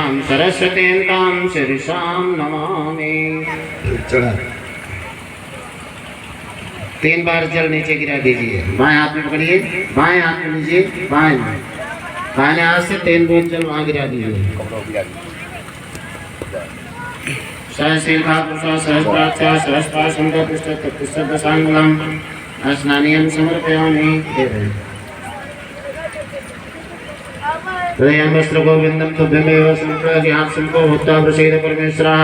वंद्याम सरस्वतीं तां शिरसां नमामि। 3 बार जल नीचे गिरा दीजिए। बाएं हाथ में पकड़िए, बाएं हाथ में लीजिए, बाएं दाहिने हाथ से 3 बूंद जल वहाँ गिरा दीजिए। सहस्रीर्घापुषा सहस्राक्षा सहस्रा सुंदर तिष्ठत् दशांगुलम स्नानियं समर्पयामि। हृदयं वस्त्र गोविंदं तुभ्यमेव संप्रज्ञात संको भूत्वा प्रसीद परमेश्वरः।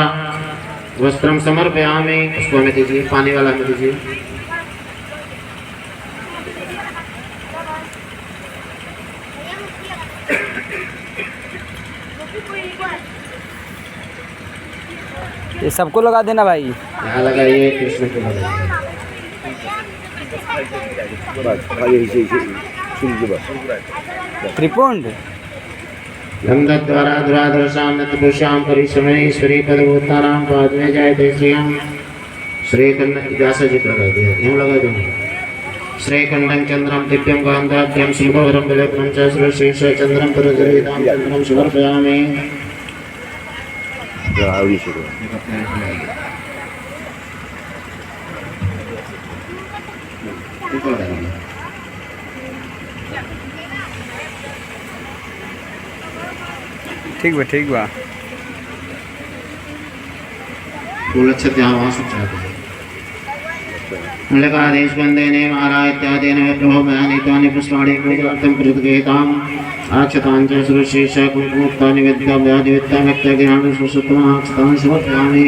वस्त्रं समर्पयामि। उसको हमें दीजिए, पानी वाला हमें दीजिए। ये सबको लगा देना भाई। यहाँ लगाइए, कृष्ण को लगाइए। त्रिपुंड गंधद्वारा धुराधरसां नतपुष्यां परिश्रमेश्वरी पदभूतानां पादमे जायते श्रियं श्रीकंड। व्यास जी का लगा दिया, यहाँ लगा दो। श्रीकंडं चंद्रं दिव्यं कांताख्यं शुभवरं विलेपनं च श्रीशेष चंद्रं परजरितां चंद्रं समर्पयामि। ठीक बा, ठीक बा। फूल अच्छे ध्यान वहाँ से चाहते लकादेश बंदेने मारा इत्यादेन विप्रो मयानितानि पुष्पाणि पूजार्थं प्रतिगृहीताम् आक्षतां च सुरशेष कुङ्कुमोक्तानि निवेद्यां व्याधिवेद्यां व्यक्तज्ञानं सुसुत्तमः आक्षतां समर्पयामि।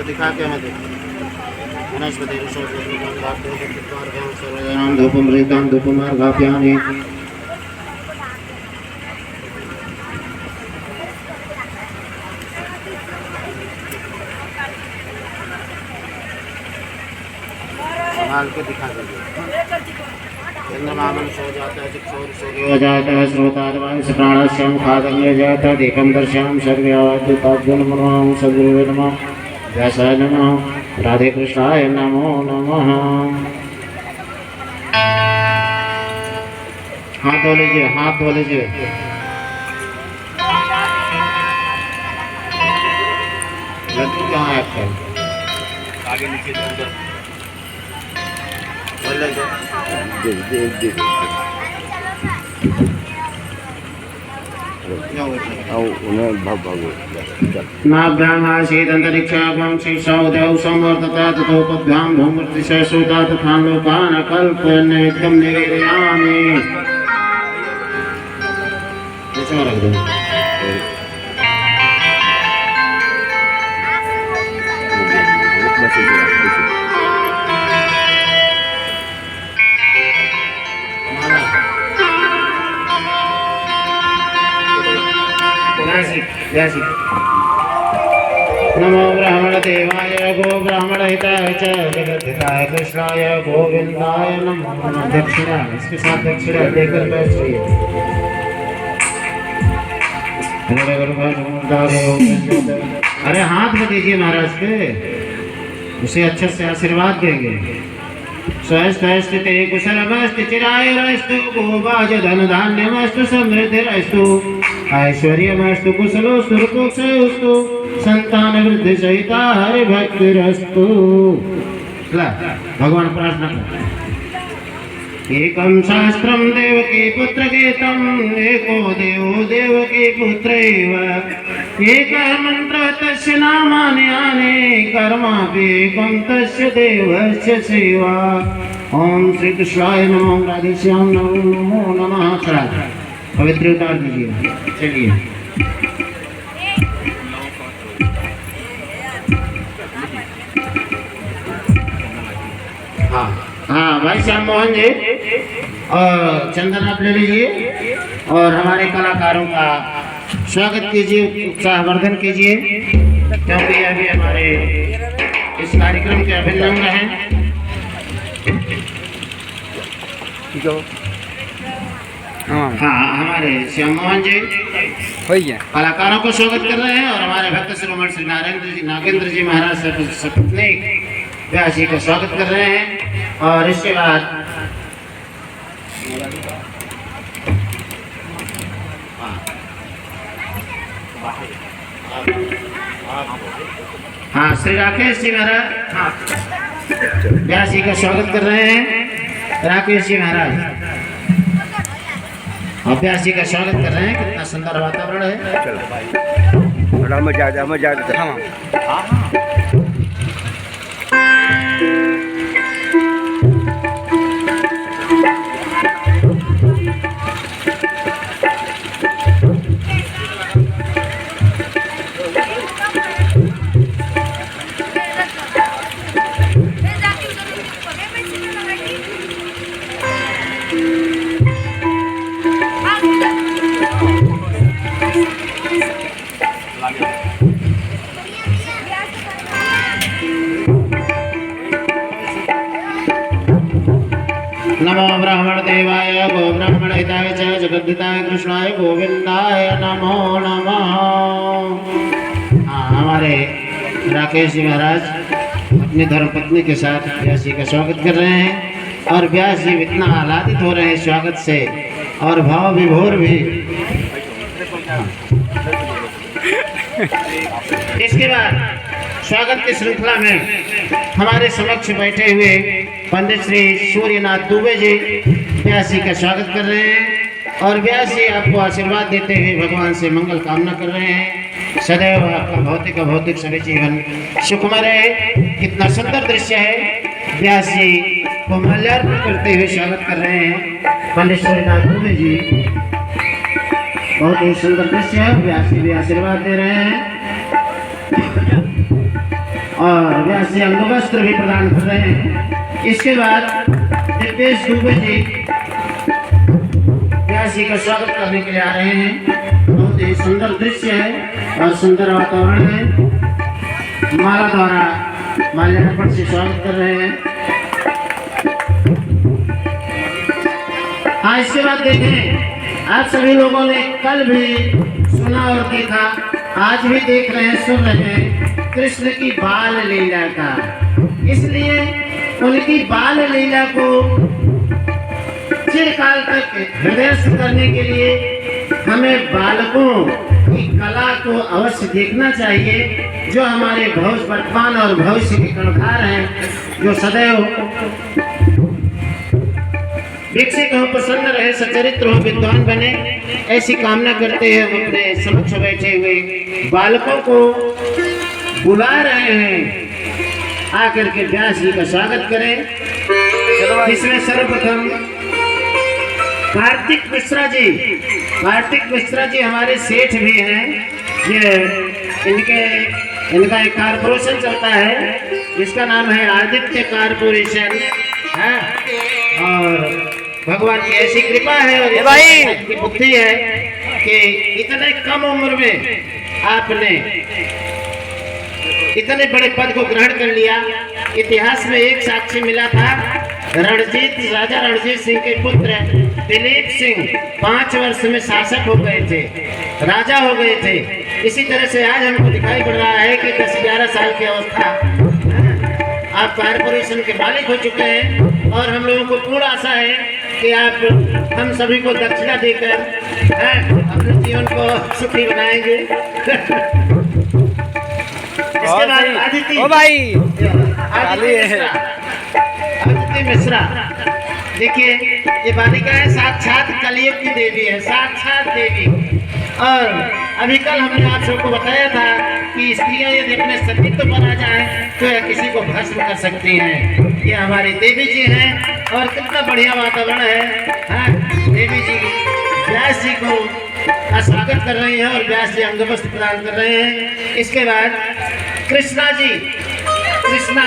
दिखा के हमें वनस्पति धूपमृतां धूपमार्घाप्यामि। संभाल के दिखा दीजिए। चंद्रमामन सो जाता है, सूर्यो जाता है, श्रोतार्वांश प्राणस्य मुखादग्नि जाता है, दीपं दर्शयामि सर्वव्यावद्युताज्ञानमनोहं सद्गुरुवे नमः। व्यासाय नमः। राधे कृष्णाय नमो नमः। हाथ धो लीजिए, हाथ धो लीजिए। लड्डू कहाँ है आपका? आगे नीचे नाभ्यामासीदन्तरिक्षाभं शीर्षोदयौ संवर्तता ततोपभ्यां भूमृतिशोता तथा लोकान् कल्पयन्नित्यं निवेदयामि। रख दो। नमो ब्राह्मण देवाय गो ब्राह्मण हिताय च जगद्धिताय कृष्णाय गोविंदाय नमो। दक्षिणा इसके साथ दक्षिणा देकर बैठ जाइए। अरे हाथ में दीजिए महाराज पे, उसे अच्छे से आशीर्वाद देंगे। स्वस्थस्थिते कुशलमस्तु चिरायुरस्तु भोभाज धन धान्यमस्तु समृद्धिरस्तु ऐश्वर्यमस्तु कुशलोस्तु ऋतुक्षयोस्तु संतान वृद्धि सहिता हरि भक्तिरस्तु। भगवान प्रार्थना कर। एकं शास्त्रं देवकी पुत्र गीतम् एको देवो देवकी पुत्रैव एकः मंत्र तस्य नामानि यानि कर्मापि एकं तस्य देवस्य सेवा। ओम श्री कृष्णाय नमो। राधेश्याम नमो नमः। चला पवित्र उतार दीजिए। चलिए हाँ हाँ भाई श्याम मोहन जी और चंदन आप ले लीजिए और हमारे कलाकारों का स्वागत कीजिए, उत्साहवर्धन कीजिए, क्योंकि अभी हमारे इस कार्यक्रम के अभिन्न अंग हैं। हाँ हाँ, हमारे श्याम मोहन जी हो गया। कलाकारों को स्वागत कर रहे हैं और हमारे भक्त शिरोमणि श्री नागेंद्र जी महाराज सपत्नी व्यास जी का स्वागत कर रहे हैं। और इसके बाद हाँ, श्री राकेश जी महाराज हाँ व्यास जी का स्वागत कर रहे हैं। राकेश जी महाराज व्यास जी का स्वागत कर रहे हैं। कितना सुंदर वातावरण है। नमो ब्राह्मण देवाय गो ब्राह्मण हिताय च जगद्धिताय कृष्णाय गोविंदाय नमो नमः। हाँ, हमारे राकेश जी महाराज अपनी धर्मपत्नी के साथ व्यास जी का स्वागत कर रहे हैं और व्यास जी इतना आह्लादित हो रहे हैं स्वागत से और भाव विभोर भी। इसके बाद स्वागत की श्रृंखला में हमारे समक्ष बैठे हुए पंडित श्री सूर्यनाथ दुबे जी व्यास जी का स्वागत कर रहे हैं और व्यास जी आपको आशीर्वाद देते हुए भगवान से मंगल कामना कर रहे हैं। सदैव आपका भौतिक अभौतिक सभी जीवन सुखमय रहे। कितना सुंदर दृश्य है। व्यास जी को माल्यार्पण करते हुए स्वागत कर रहे हैं पंडित सूर्यनाथ दुबे जी। बहुत ही सुंदर दृश्य है। व्यास जी भी आशीर्वाद दे रहे हैं और व्यास जी अंगवस्त्र भी प्रदान कर रहे हैं। इसके बाद दिव्येश दुबे जी व्यास जी का स्वागत करने के लिए आ रहे हैं। बहुत ही सुंदर दृश्य है और सुंदर वातावरण है। माला द्वारा माल्यार्पण से स्वागत कर रहे हैं। हाँ, इसके बाद देखें, आप सभी लोगों ने कल भी सुना और देखा, आज भी देख रहे हैं, सुन रहे हैं कृष्ण की बाल लीला का। इसलिए उनकी बाल लीला को चिरकाल तक हृदयस्थ करने के लिए हमें बालकों की कला को अवश्य देखना चाहिए, जो हमारे भविष्य, वर्तमान और भविष्य के कर्णधार हैं, जो सदैव विकसित हो, प्रसन्न रहे, सचरित्र हो, विद्वान बने, ऐसी कामना करते हैं। हम अपने समक्ष बैठे हुए बालकों को बुला रहे हैं आकर के व्यास जी का स्वागत करें। इसमें सर्वप्रथम कार्तिक मिश्रा जी हमारे सेठ भी हैं। ये इनका एक कारपोरेशन चलता है जिसका नाम है आदित्य कारपोरेशन है और भगवान की ऐसी कृपा है और की बुद्धि है कि इतने कम उम्र में आपने इतने बड़े पद को ग्रहण कर लिया। इतिहास में एक साक्ष्य मिला था, राजा रणजीत सिंह के पुत्र दिलीप सिंह 5 वर्ष में शासक हो गए थे, राजा हो गए थे। इसी तरह से आज हमको दिखाई पड़ रहा है कि 10-11 साल की अवस्था आप कारपोरेशन के मालिक हो चुके हैं और हम लोगों को पूर्ण आशा है कि आप हम सभी को दक्षिणा देकर अपने जीवन को सुखी बनाएंगे। इसके बाद आदित्य मिश्रा, देखिए ये बालिका है, साक्षात कलयुग की देवी है, साक्षात देवी। और अभी कल हमने आप सबको बताया था कि स्त्रियां यदि अपने सतीत्व पर आ जाए तो यह किसी को भस्म कर सकती हैं। ये हमारी देवी जी हैं और कितना बढ़िया वातावरण है। देवी जी व्यास जी को स्वागत कर रही हैं और व्यास जी अंगवस्त्र प्रदान कर रहे हैं। इसके बाद कृष्णा जी, कृष्णा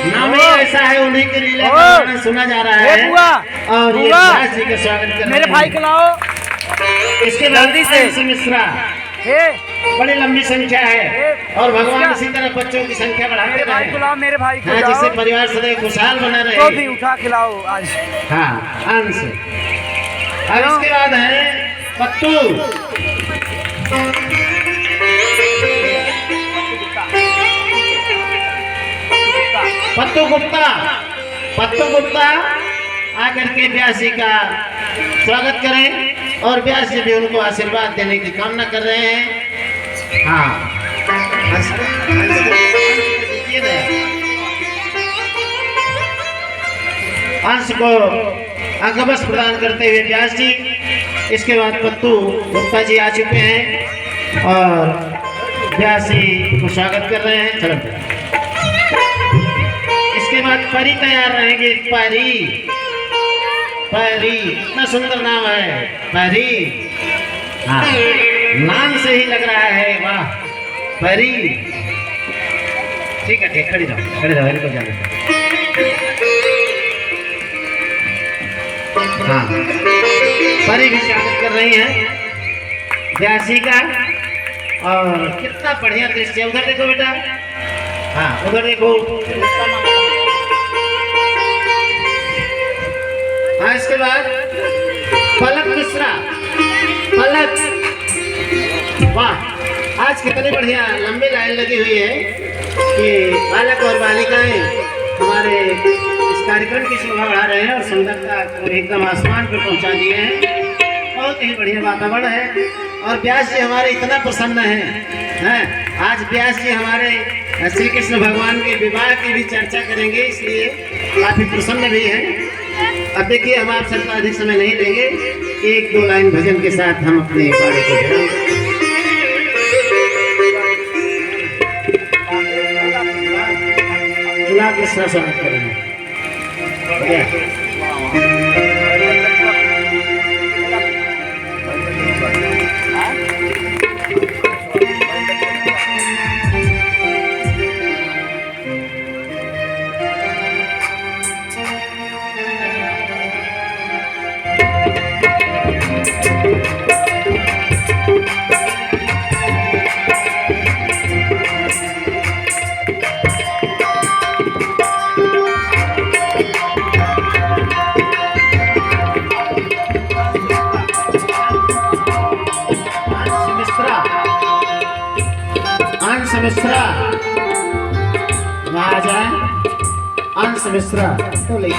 नाम ही ऐसा है, उन्हीं के लीला का वर्णन सुना जा रहा है और ये व्यास जी का स्वागत कर रहे हैं। मेरे भाई खिलाओ। इसके बाद मिश्रा बड़ी लंबी संख्या है और भगवान इसी तरह बच्चों की संख्या बढ़ाते मेरे भाई को रहे। लाओ, मेरे भाई को हाँ, लाओ। जिससे परिवार सदैव खुशहाल बना तो भी रहे। उठा खिलाओ आज। हाँ, अंश। अब इसके बाद है पत्तू। पत्तू गुप्ता। पत्तू गुप्ता आकर के व्यास जी का स्वागत करें और व्यास जी भी उनको आशीर्वाद देने की कामना कर रहे हैं। हाँ, अंश को अंगबस प्रदान करते हुए व्यास जी। इसके बाद पत्तू गुप्ता जी आ चुके हैं और व्यास जी को स्वागत कर रहे हैं। चलो, इसके बाद परी तैयार रहेंगे। परी, परी इतना सुंदर नाम है, परी। हाँ, नाम से ही लग रहा है, वाह, परी। ठीक है, ठीक, खड़ी रहो, खड़ी रहो, इनको जाने दो। हाँ, परी भी स्वागत कर रही हैं व्यासी का। और कितना बढ़िया दृश्य है, उधर देखो बेटा। हाँ, उधर देखो। हाँ, इसके बाद पलक मिश्रा। पलक, वाह, आज कितनी बढ़िया लंबी लाइन लगी हुई है कि बालक और बालिकाएं हमारे इस कार्यक्रम की शोभा बढ़ा रहे हैं और सुंदरता को एकदम आसमान पर पहुंचा दिए हैं। बहुत ही बढ़िया वातावरण है और व्यास जी हमारे इतना प्रसन्न हैं। आज व्यास जी हमारे श्री कृष्ण भगवान के विवाह की भी चर्चा करेंगे, इसलिए काफी प्रसन्न भी हैं। अब देखिए, हम आप सबका अधिक समय नहीं लेंगे, एक दो लाइन भजन के साथ हम अपने बारे को बढ़ाएंगे। गुलाब मिश्रा स्वागत करेंगे। मिश्रा वहाँ आ जाए। अंश मिश्रा तो ले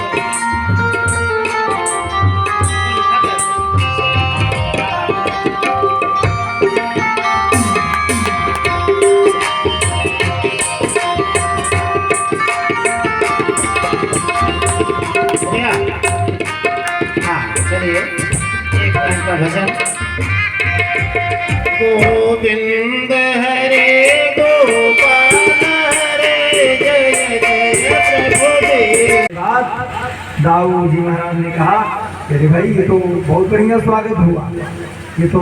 चलिए एक लाइन का भजन। गोविंद हरे गोपाल हरे जय जय प्रभु देव। दाऊ जी महाराज ने कहा अरे भाई ये तो बहुत बढ़िया स्वागत हुआ, ये तो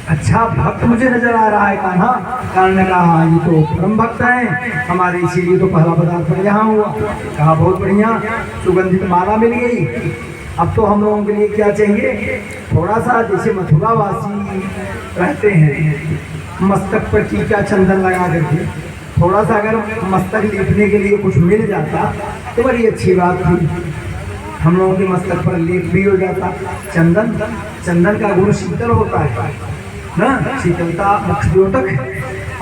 अच्छा भक्त मुझे नजर आ रहा है। कान्हा कान्हा ने कहा हाँ ये तो परम भक्त हैं हमारे, इसीलिए तो पहला पदार्पण यहाँ हुआ। कहा बहुत बढ़िया, सुगंधित माला मिल गई। अब तो हम लोगों के लिए क्या चाहिए, थोड़ा सा जैसे मथुरा वासी रहते हैं मस्तक पर टीका चंदन लगा करके, थोड़ा सा अगर मस्तक लेपने के लिए कुछ मिल जाता तो बड़ी अच्छी बात थी। हम लोगों के मस्तक पर लेप भी हो जाता। चंदन, चंदन का गुण शीतल होता है ना, शीतलता मुख द्योतक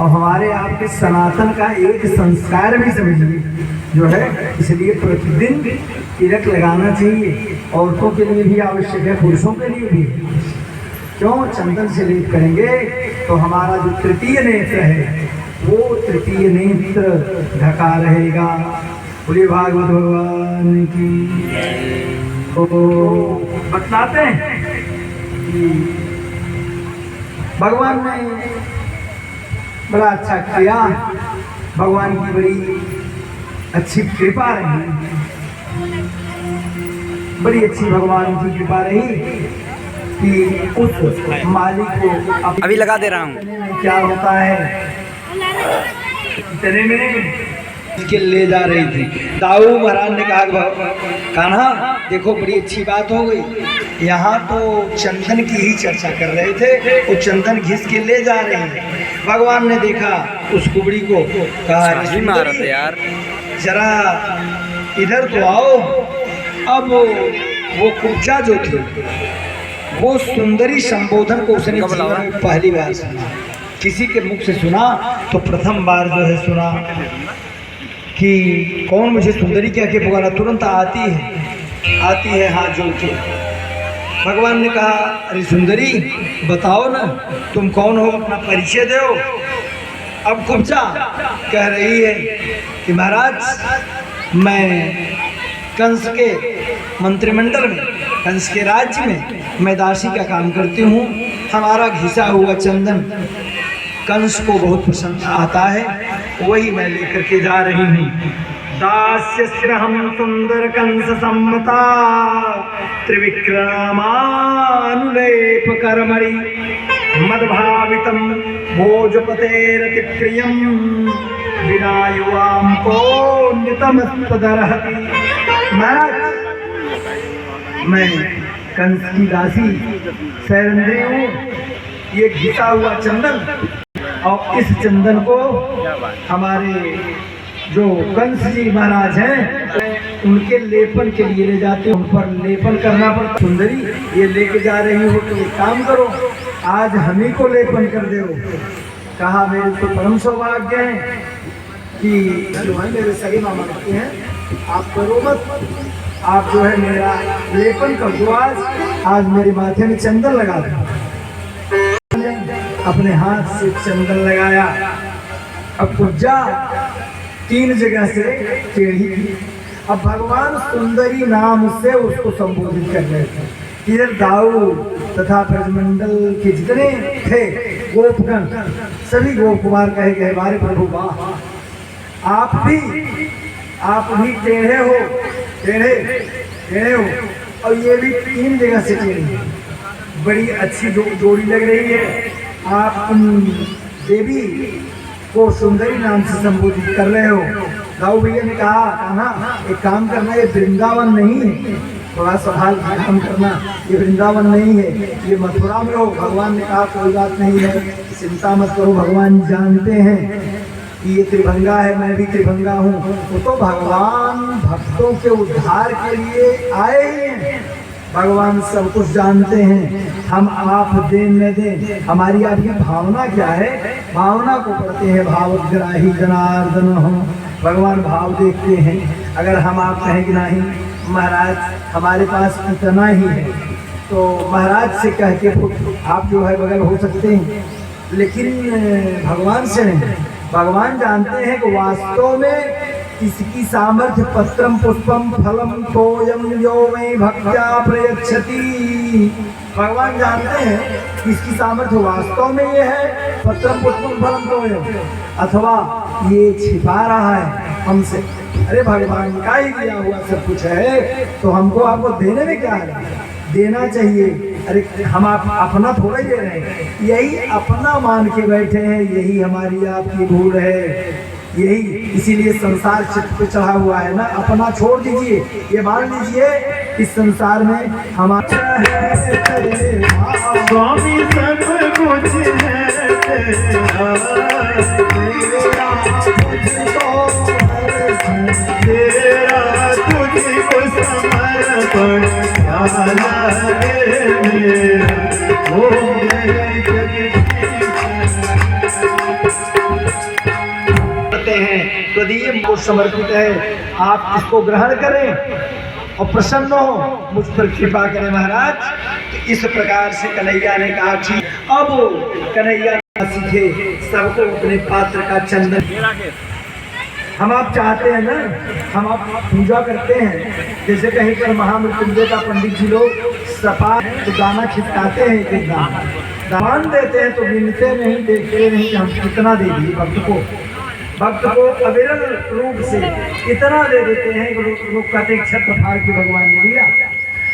और हमारे आपके सनातन का एक संस्कार भी समझिए जो है, इसलिए प्रतिदिन तिलक लगाना चाहिए। औरतों के लिए भी आवश्यक है, पुरुषों के लिए भी। क्यों, चंदन से लेप करेंगे तो हमारा जो तृतीय नेत्र है वो तृतीय नेत्र ढका रहेगा। बोलिए भागवत भगवान की। तो बतलाते हैं कि भगवान ने बड़ा अच्छा किया, भगवान की बड़ी अच्छी कृपा रही, बड़ी अच्छी भगवान की कृपा रही कि उस मालिक को अभी लगा दे रहा हूँ। क्या होता है इतने में के ले जा रही थी। दाऊ महाराज ने कहा कान्हा देखो बड़ी अच्छी बात हो गई, यहाँ तो चंदन की ही चर्चा कर रहे थे, वो चंदन घिस के ले जा रहे हैं। भगवान ने देखा उस कुबड़ी को, कहा सही मारा था यार, जरा इधर तो आओ। अब वो कुब्जा जो थी वो सुंदरी संबोधन को उसने जीवन में पहली बार सुना, किसी के मुख से सुना तो प्रथम बार जो है सुना कि कौन मुझे सुंदरी क्या के पुकारा। तुरंत आती है हाथ जोड़ के। भगवान ने कहा अरे सुंदरी बताओ ना तुम कौन हो, अपना परिचय दो। अब कुब्जा कह रही है कि महाराज मैं कंस के मंत्रिमंडल में, कंस के राज्य में मैं दासी का काम करती हूँ। हमारा घिसा हुआ चंदन कंस को बहुत पसंद आता है, वही मैं लेकर के जा रही हूँ। दास्यस्य हम सुंदर कंस सम्मता त्रिविक्रमानुलेप कर्मणि मद्भावितम भोजपतेरति प्रियम विना युवाम कोन्यतमस्तदर्हति। महाराज मैं कंस की दासी सैरंद्री हूँ। ये घिसा हुआ चंदन और इस चंदन को हमारे जो कंस जी महाराज हैं उनके लेपन के लिए ले जाते हैं, उन पर लेपन करना पड़ता। सुंदरी ये लेके जा रही हो तो एक काम करो, आज हम ही को लेपन कर दो। कहा मेरे तो परम सौभाग्य है कि जो है मेरे सगे मामा लगते हैं, आप करो मत, आप जो है मेरा लेपन कर दो। आज मेरे माथे में चंदन लगा दो। अपने हाथ से चंदन लगाया। अब कुब्जा 3 जगह से टेढ़ी थी। अब भगवान सुंदरी नाम से उसको संबोधित कर रहे थे। इधर दाऊ तथा ब्रजमंडल के जितने थे गोपगण सभी गोप कुमार कहे गए बारे प्रभु वाह, आप भी टेढ़े हो और ये भी 3 जगह से टेढ़ी। बड़ी अच्छी जोड़ी लग रही है। आप देवी को सुंदरी नाम से संबोधित कर रहे हो। दाऊ भैया ने कहा ना एक काम करना, ये वृंदावन नहीं है, थोड़ा संभाल काम करना, ये वृंदावन नहीं है, ये मथुरा में हो। भगवान ने कहा कोई बात नहीं है, चिंता मत करो, भगवान जानते हैं कि ये त्रिभंगा है, मैं भी त्रिभंगा हूँ। वो तो भगवान भक्तों के उद्धार के लिए आए ही हैं, भगवान सब कुछ जानते हैं। हम आप दें न दें, हमारी आपकी भावना क्या है, भावना को पढ़ते हैं। भावग्राही जनार्दन हो, भगवान भाव देखते हैं। अगर हम आप कहें कि नहीं महाराज हमारे पास इतना ही है, तो महाराज से कह के आप जो है बगल हो सकते हैं, लेकिन भगवान से नहीं। भगवान जानते हैं कि वास्तव में इसकी सामर्थ्य पत्रम पुष्पम फलम तोयम यो में भक्त्या प्रयच्छति। भगवान जानते हैं कि इसकी सामर्थ्य वास्तव में ये है पत्रम पुष्पम फलम तोयम, अथवा ये छिपा रहा है हमसे। अरे भगवान का ही दिया हुआ सब कुछ है, तो हमको आपको देने में क्या है, देना चाहिए। अरे हम आप अपना थोड़ा दे रहे हैं, यही अपना मान के बैठे हैं, यही हमारी आपकी भूल है। यही इसीलिए संसार चित्त पे चढ़ा हुआ है ना। अपना छोड़ दीजिए, ये मान लीजिए इस संसार में हमारा स्वामी सब कुछ है तेरा, तुझको समर्पण हैं तो ये मुझको समर्पित है, आप इसको ग्रहण करें और प्रसन्न हो, मुझ पर कृपा करें महाराज। तो इस प्रकार से कन्हैया ने कहा ठीक। अब कन्हैया सीखे सबको अपने पात्र का चंदन। हम आप चाहते हैं ना, हम आप पूजा करते हैं, जैसे कहीं पर महामृत्युंजय का पंडित जी लोग सपा तो दाना खिसकाते हैं, एक दान देते हैं तो गिनते नहीं, देखते नहीं कि हम कितना दे दिए भक्त को अविरल रूप से इतना दे देते हैं कि लोग कहते हैं छत्र फाड़ के भगवान ने दिया।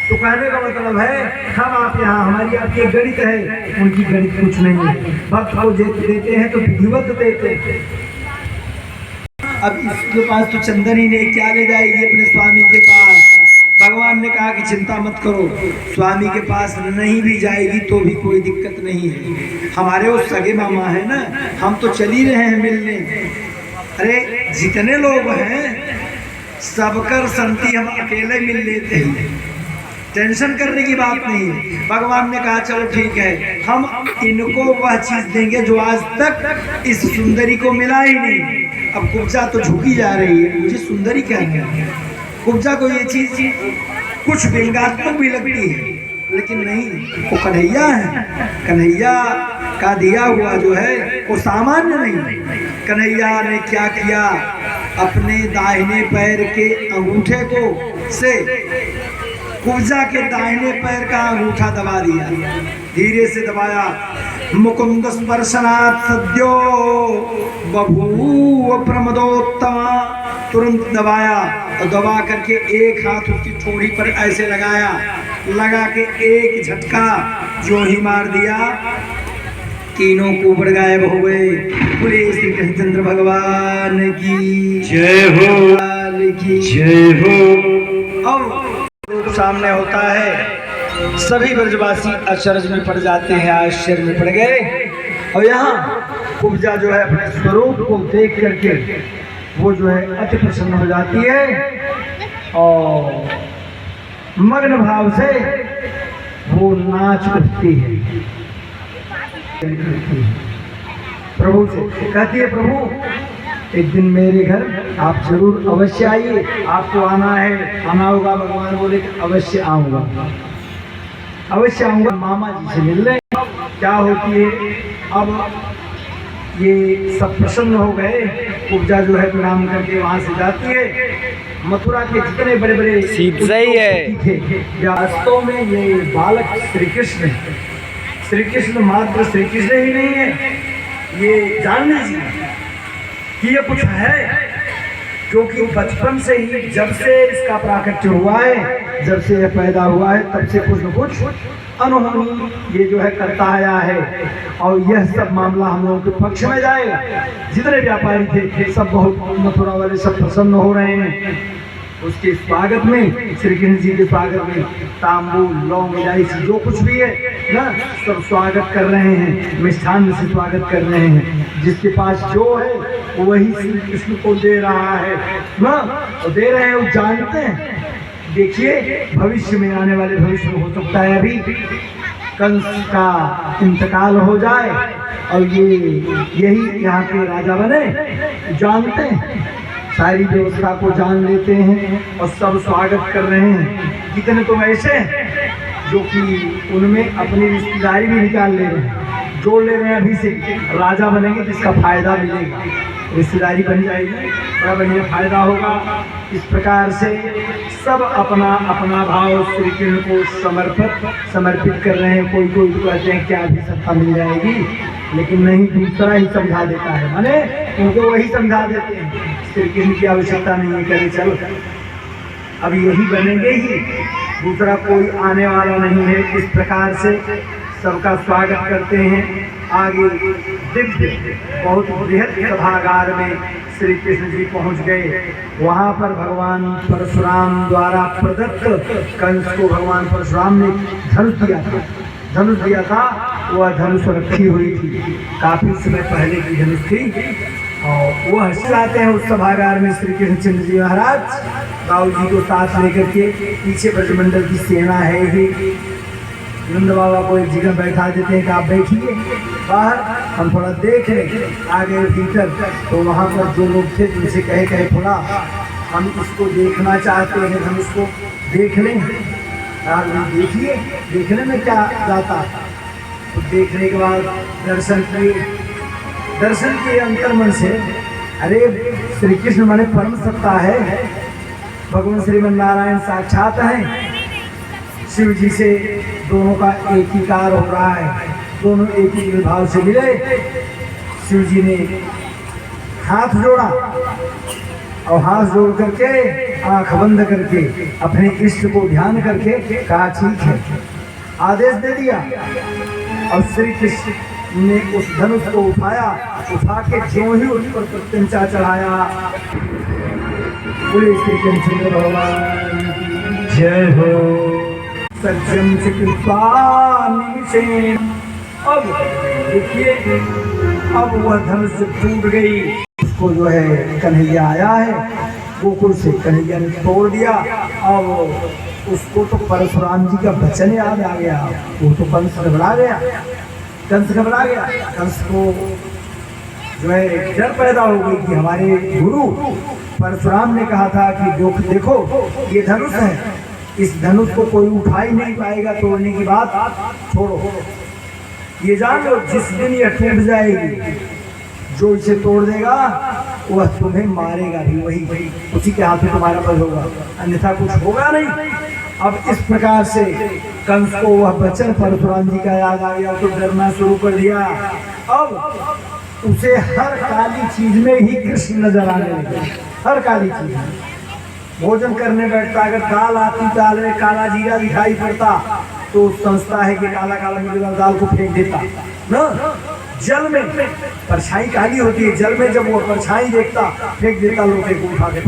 तो कहने का मतलब है हम आप यहाँ, हमारी आपकी गणित है, उनकी गणित कुछ नहीं है। भक्त को देते हैं तो विधिवत देते हैं। अब इसके पास तो चंदन ही नहीं, क्या ले जाएगी अपने स्वामी के पास। भगवान ने कहा कि चिंता मत करो, स्वामी के पास नहीं भी जाएगी तो भी कोई दिक्कत नहीं है, हमारे वो सगे मामा है ना, हम तो चल ही रहे हैं मिलने। अरे जितने लोग हैं सबकर संति हम अकेले मिल लेते हैं, टेंशन करने की बात नहीं है। भगवान ने कहा चलो ठीक है, हम इनको वह चीज देंगे जो आज तक इस सुंदरी को मिला ही नहीं। अब कुब्जा तो झुकी जा रही है, मुझे सुंदरी क्या है, कुब्जा को ये चीज कुछ व्यंग्यात्मक भी लगती है, लेकिन नहीं, वो कन्हैया है। कन्हैया का दिया हुआ जो है वो सामान्य नहीं। कन्हैया ने क्या किया, अपने दाहिने पैर के अंगूठे को से कुब्जा के दाहिने पैर का अंगूठा दबा दिया, धीरे से दबाया। मुकुंद स्पर्शनाथ सद्यो बभूव प्रमदोत्तमा, तुरंत दबाया और दबा करके एक हाथ उसकी ठोड़ी पर ऐसे लगाया, लगा के एक झटका जो ही मार दिया, तीनों कुबड़ गायब हो गए। बोले श्री कृष्णचंद्र भगवान की जय हो, की जय हो। अब रूप सामने होता है, सभी ब्रजवासी अचरज में पड़ जाते हैं, आश्चर्य में पड़ गए। और यहाँ कुब्जा जो है अपने स्वरूप को देख करके वो जो है अति प्रसन्न हो जाती है और मग्न भाव से वो नाच उठती है, प्रभु से कहती है, प्रभु एक दिन मेरे घर आप जरूर अवश्य आइए, आपको आना है, आना होगा। भगवान बोले अवश्य आऊंगा, अवश्य आऊंगा, मामा जी से मिलने। क्या होती है, अब ये सब प्रसन्न हो गए। कुब्जा जो है प्रणाम करके वहां से जाती है। मथुरा के जितने बड़े बड़े सही है, वास्तव में ये बालक श्री कृष्ण है। श्री कृष्ण मात्र श्री कृष्ण ही नहीं है, ये जान लीजिए कि ये कुछ है, क्योंकि बचपन से ही जब से इसका प्राकट्य हुआ है, जब से यह पैदा हुआ है, तब से कुछ न कुछ अनहोनी ये जो है करता आया है। और यह सब मामला हम लोगों के पक्ष में जाएगा। जितने व्यापारी थे सब बहुत, मथुरा वाले सब प्रसन्न हो रहे हैं उसके स्वागत में, श्री कृष्ण जी के स्वागत में। तांबूल, लौंग, इलायची जो कुछ भी है ना, सब स्वागत कर रहे हैं, मिष्ठान से स्वागत कर रहे हैं। जिसके पास जो है वो वही श्री कृष्ण को दे रहा है ना, तो दे रहे हैं, वो जानते हैं। देखिए भविष्य में, आने वाले भविष्य में हो सकता है अभी कंस का इंतकाल हो जाए और ये यही यहाँ के राजा बने, जानते हैं, सारी व्यवस्था को जान लेते हैं और सब स्वागत कर रहे हैं। कितने तो ऐसे हैं जो कि उनमें अपनी रिश्तेदारी भी निकाल ले रहे हैं, जोड़ ले रहे हैं, अभी से राजा बनेंगे जिसका फायदा मिलेगा, रिश्तेदारी बन जाएगी, बड़ा बढ़िया फायदा होगा। इस प्रकार से सब अपना अपना भाव श्री कृष्ण को समर्पित कर रहे हैं। कोई कोई कहते हैं क्या अभी सत्ता मिल जाएगी, लेकिन नहीं, दूसरा ही समझा देता है, माने उनको वही समझा देते हैं, श्री कृष्ण की आवश्यकता नहीं है, करे चलो अब यही बनेंगे ही, दूसरा कोई आने वाला नहीं है। इस प्रकार से सबका स्वागत करते हैं। आगे दिव्य बहुत बृहद सभागार में श्री कृष्ण जी पहुंच गए। वहां पर भगवान परशुराम द्वारा प्रदत्त कंस को भगवान परशुराम ने धनुष दिया था। वह धनुष रखी हुई थी, काफी समय पहले की धनुष थी, और वह हंसाते हैं उस सभागार में। श्री कृष्णचंद्र जी महाराज राहुल जी को साथ लेकर के, पीछे ब्रजमंडल की सेना है ही, नंद बाबा को एक जगह बैठा देते हैं कि आप बैठिए बाहर, हम थोड़ा देख लें। आ गए भीतर तो वहाँ पर जो लोग थे उनसे कहे थोड़ा हम इसको देखना चाहते हैं, हम इसको देख लें। देखिए, देखने में क्या जाता। तो देखने के बाद दर्शन किए अंतर्मन से, अरे श्री कृष्ण माने परम सत्ता है, भगवान श्रीमन नारायण साक्षात हैं। शिव जी से दोनों का एकीकार हो रहा है, दोनों एक ही भाव से मिले। शिव जी ने हाथ जोड़ा और हाथ जोड़ करके आंख बंद करके अपने इष्ट को ध्यान करके कहा ठीक है, आदेश दे दिया। और श्री कृष्ण ने उस धनुष को उठाया, उठा के ज्यों ही उस पर प्रत्यंचा चढ़ाया। बोले श्री कृष्ण भगवान की जय हो। सज्जन से कृपा निमिषे। अब देखिए, अब वह धनुष टूट गई। उसको जो है कन्हैया आया है गोकुल से, कन्हैया ने तोड़ दिया। अब उसको तो परशुराम जी का वचन याद आ गया। वो तो कंस घबरा गया, कंस को जो है डर पैदा हो गई कि हमारे गुरु परशुराम ने कहा था कि देखो ये धनुष है, इस धनुष को कोई उठा ही नहीं पाएगा, तोड़ने की बात छोड़ो। ये जान लो जिस दिन ये टूट जाएगी, जो इसे तोड़ देगा वह तुम्हें मारेगा भी, वही उसी के हाथ में तुम्हारा बल होगा, अन्यथा कुछ होगा नहीं। अब इस प्रकार से कंस को वह वचन परशुराम जी का याद आ गया, तो डरना शुरू कर दिया। अब उसे हर काली चीज में ही कृष्ण नजर आने लगे, हर काली चीज में। भोजन करने बैठता, अगर दाल आती, दाल में काला जीरा दिखाई पड़ता तो समझता है कि काला काला मिर्च दाल को फेंक देता ना। जल में परछाई काली होती है, जल में जब वो परछाई देखता फेंक देता, लोटे को उठा के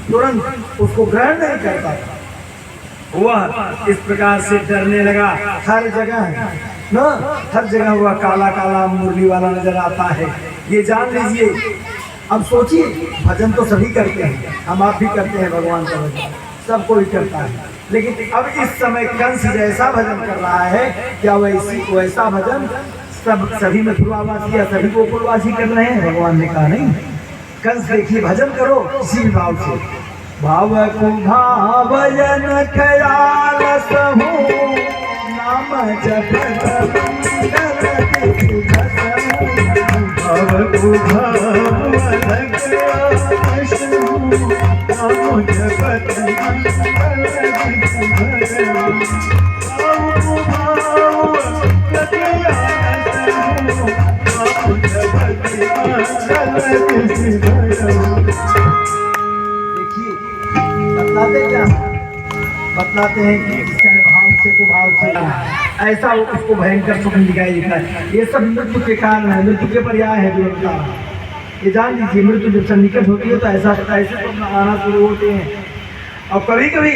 तुरंत उसको ग्रहण नहीं करता। वह इस प्रकार से डरने लगा। हर जगह ना, हर जगह वह काला काला मुरली वाला नजर आता है। ये जान लीजिए। अब सोचिए, भजन तो सभी करते हैं, हम आप भी करते हैं भगवान का भजन, सब कोई करता है, लेकिन अब इस समय कंस जैसा भजन कर रहा है, क्या वैसा भजन सभी मथुरावासी या सभी गोकुलवासी कर रहे हैं? भगवान ने कहा नहीं। कंस देखिए भजन करो इसी भाव से। भाव को भावयन ख्याल सहु नाम जपत भाव को भावयन ख्याल सहु नाम जपत देखिए बतलाते हैं कि भाव से को भाव से ऐसा उसको भयंकर स्वप्न दिखाई देता है। ये सब मृत्यु के कारण है, मृत्यु के पर्याय है। ये जान लीजिए, मृत्यु जब सन्निकट होती है तो ऐसे स्वप्न आना शुरू होते हैं। और कभी कभी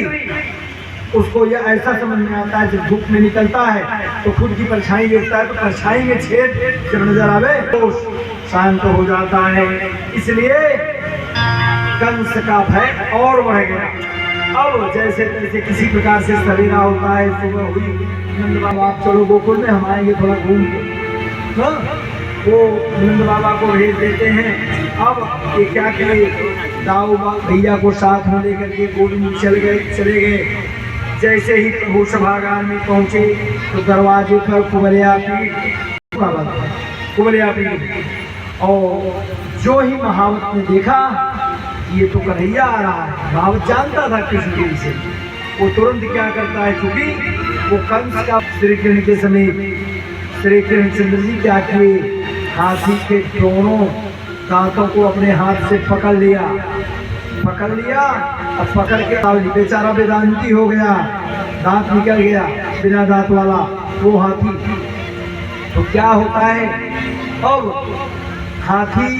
उसको यह ऐसा समझ में आता है, जब धूप में निकलता है तो खुद की परछाई देखता है, तो परछाई में छेद जब नजर आवे तो शांत हो जाता है। इसलिए कंस का भय और बढ़ गया। अब जैसे तैसे किसी प्रकार से सवेरा होता है, सुबह हुई, नंद बाबा आप चलो गोकुल में, हम आएंगे थोड़ा घूम के। वो नंद बाबा को भेज देते हैं। अब ये क्या करे, दाऊ भैया को साथ में लेकर के गोविंद चले गए। जैसे ही प्रभु सभागार में पहुंचे तो दरवाजे पर कुबलिया पीठ, और जो ही महावत ने देखा ये तो कन्हैया आ रहा है, महावत जानता था कृष्ण के विषय, वो तुरंत क्या करता है, क्योंकि वो कंस का श्री कृष्ण के समीप श्री कृष्णचंद्र जी क्या किए, हाथी के दोनों दांतों को अपने हाथ से पकड़ लिया, और पकड़ के बेचारा वेदांती हो गया, दांत निकल गया बिना दांत वाला वो हाथी। तो क्या होता है, अब हाथी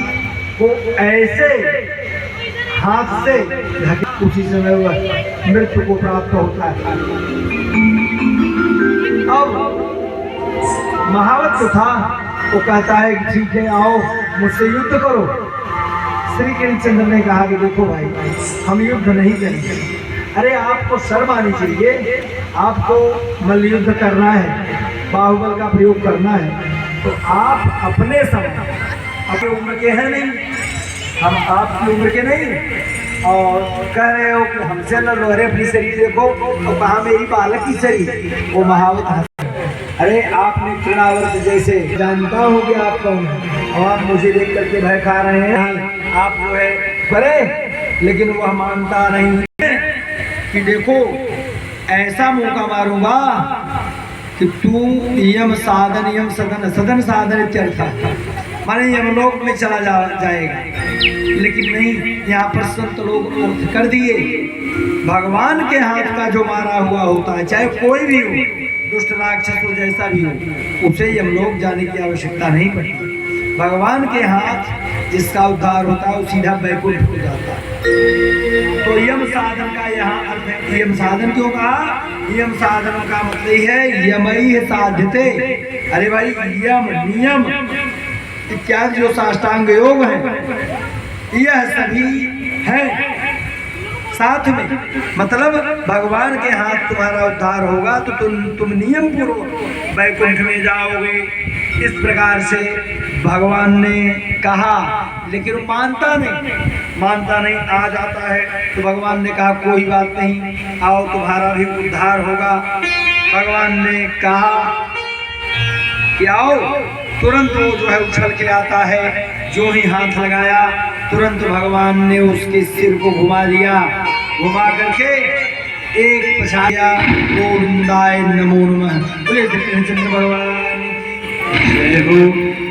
को ऐसे हाथ से उसी समय वह मृत्यु को प्राप्त होता है। अब महावत जो था वो कहता है कि ठीक है आओ मुझसे युद्ध करो। श्री कृष्णचंद्र ने कहा कि देखो भाई, हम युद्ध नहीं करेंगे। अरे आपको शर्म आनी चाहिए, आपको मल्ल युद्ध करना है, बाहुबल का प्रयोग करना है, तो आप अपने समय, अपनी उम्र के हैं नहीं, हम आपकी उम्र के नहीं, और कह रहे हो कि हमसे न लो। अरे अपनी शरीर देखो, और कहा मेरी बालक की शरीर। वो महावत, अरे आपने तृणावर्त जैसे, जानता हूँ कि आप कौन है, और आप मुझे देख करके भय खा रहे हैं, आप जो है करे, लेकिन वह मानता नहीं कि देखो ऐसा मौका मारूंगा कि तू यम साधन यम सदन सदन साधन इत्यर्थ, माने यमलोक में चला जाएगा। लेकिन नहीं, यहाँ पर संत लोग कर दिए, भगवान के हाथ का जो मारा हुआ होता है, चाहे कोई भी हो, दुष्ट राक्षस जैसा भी हो उसे यमलोक जाने की आवश्यकता नहीं पड़ती। भगवान के हाथ जिसका उद्धार होता है वो सीधा बैकुंठ हो जाता है। तो यम साधन का यहाँ अर्थ है। यम साधन क्यों कहा? यम साधन का मतलब है यमई साध्यते। अरे भाई यम नियम इत्यादि जो साष्टांग योग है यह सभी है साथ में। मतलब भगवान के हाथ तुम्हारा उद्धार होगा तो तुम नियम पूर्वक वैकुंठ में जाओगे। इस प्रकार से भगवान ने कहा, लेकिन वो मानता नहीं आ जाता है। तो भगवान ने कहा कोई बात नहीं, आओ तुम्हारा भी उद्धार होगा। भगवान ने कहा कि आओ, तुरंत वो जो है उछल के आता है। जो ही हाथ लगाया तुरंत भगवान ने उसके सिर को घुमा दिया, घुमा करके एक पछाया गोविंदाय नमो नमः। बोले श्री कृष्ण भगवान की जय हो।